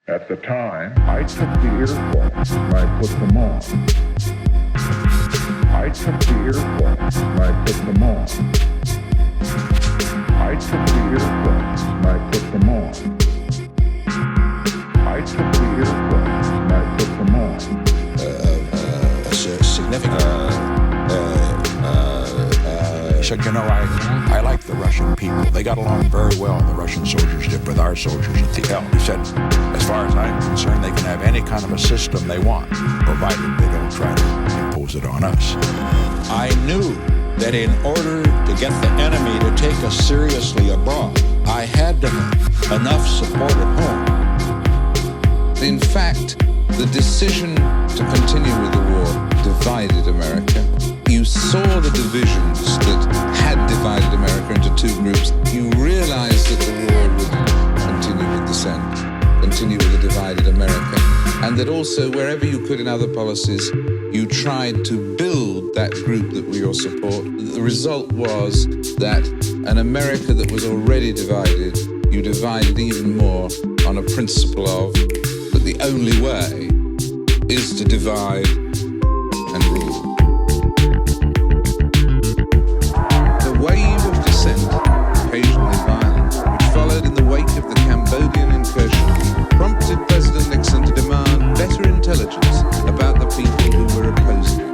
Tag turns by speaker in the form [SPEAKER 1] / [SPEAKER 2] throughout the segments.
[SPEAKER 1] At the time, I took the earphones and I put them on. I took the earphones and I put them on. I took the earphones and I put them on. I took the earphones and I put them on.
[SPEAKER 2] He said, I like the Russian people. They got along very well, the Russian soldiers did, with our soldiers at the L. He said, as far as I'm concerned, they can have any kind of a system they want, provided they don't try to impose it on us. I knew that in order to get the enemy to take us seriously abroad, I had to have enough support at home.
[SPEAKER 3] In fact, the decision to continue with the war divided America. You saw the divisions that had divided America into two groups. You realized that the war would continue with dissent, continue with a divided America, and that also wherever you could in other policies, you tried to build that group that were your support. The result was that an America that was already divided, you divided even more on a principle of that the only way is to divide and rule. The wave of dissent, occasionally violent, which followed in the wake of the Cambodian incursion, prompted President Nixon to demand better intelligence about the people who were opposing him.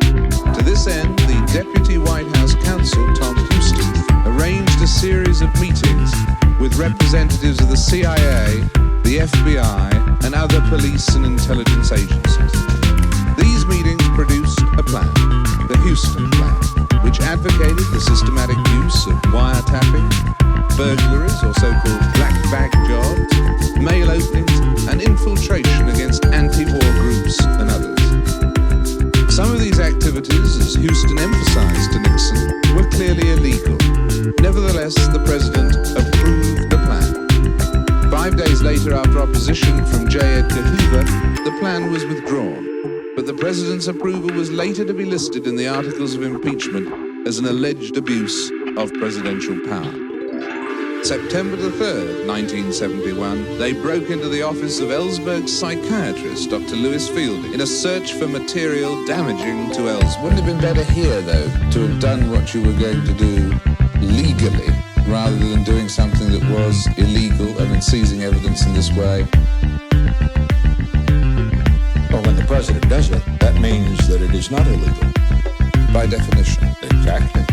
[SPEAKER 3] To this end, the Deputy White House Counsel, Tom Houston, arranged a series of meetings with representatives of the CIA, the FBI, and other police and intelligence agencies. These meetings produced a plan, the Houston Plan, which advocated the systematic use of wiretapping, burglaries or so-called black bag jobs, mail openings, and infiltration against anti-war groups and others. Some of these activities, as Houston emphasized to Nixon, were clearly illegal. Nevertheless, the president approved the plan. 5 days later, after opposition from J. Edgar Hoover, the plan was withdrawn. But the president's approval was later to be listed in the articles of impeachment as an alleged abuse of presidential power. September the 3rd, 1971, they broke into the office of Ellsberg's psychiatrist, Dr. Lewis Fielding, in a search for material damaging to Ellsberg. Wouldn't it have been better here, though, to have done what you were going to do legally, rather than doing something that was illegal, seizing evidence in this way?
[SPEAKER 2] Well, when the president does it, that means that it is not illegal.
[SPEAKER 3] By definition.
[SPEAKER 2] Exactly.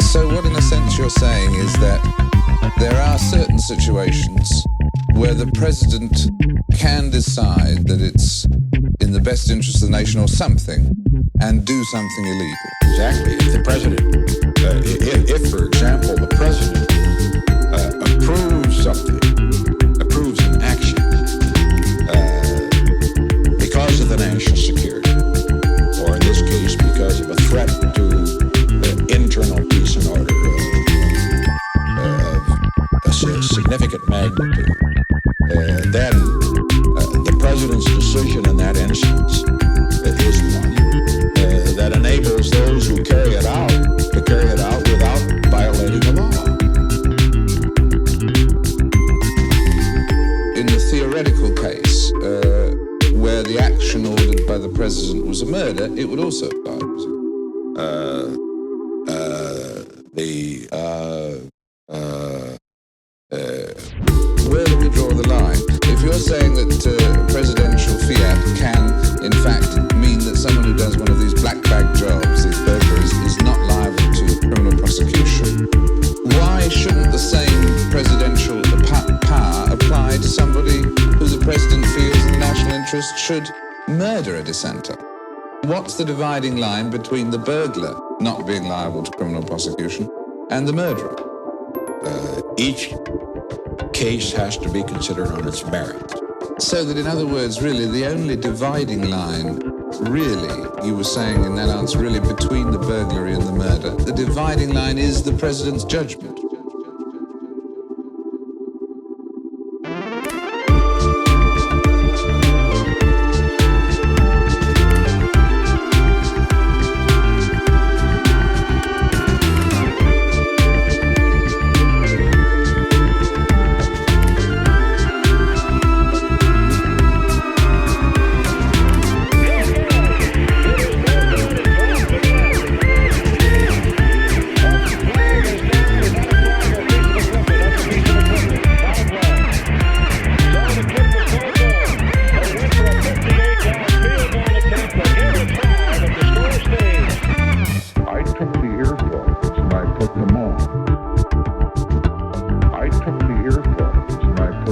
[SPEAKER 3] So what in a sense you're saying is that there are certain situations where the president can decide that it's in the best interest of the nation or something and do something illegal.
[SPEAKER 2] Exactly. If the president, if for example, the president approves something, approves an action because of the national security, or in this case, because of a threat to internal peace and order of a significant magnitude, then the president's decision in that instance is one that enables those who carry it out to carry it out without violating the law.
[SPEAKER 3] In the theoretical case, where the action ordered by the president was a murder, it would also apply. Where do we draw the line? If you're saying that presidential fiat can, in fact, mean that someone who does one of these black bag jobs, these burglaries, is not liable to criminal prosecution, why shouldn't the same presidential power apply to somebody who the president feels in the national interest should murder a dissenter? What's the dividing line between the burglar not being liable to criminal prosecution and the murderer?
[SPEAKER 2] Each case has to be considered on its merit.
[SPEAKER 3] So that, in other words, really, the only dividing line, really, you were saying in that answer, really between the burglary and the murder, the dividing line is the president's judgment.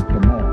[SPEAKER 1] to know.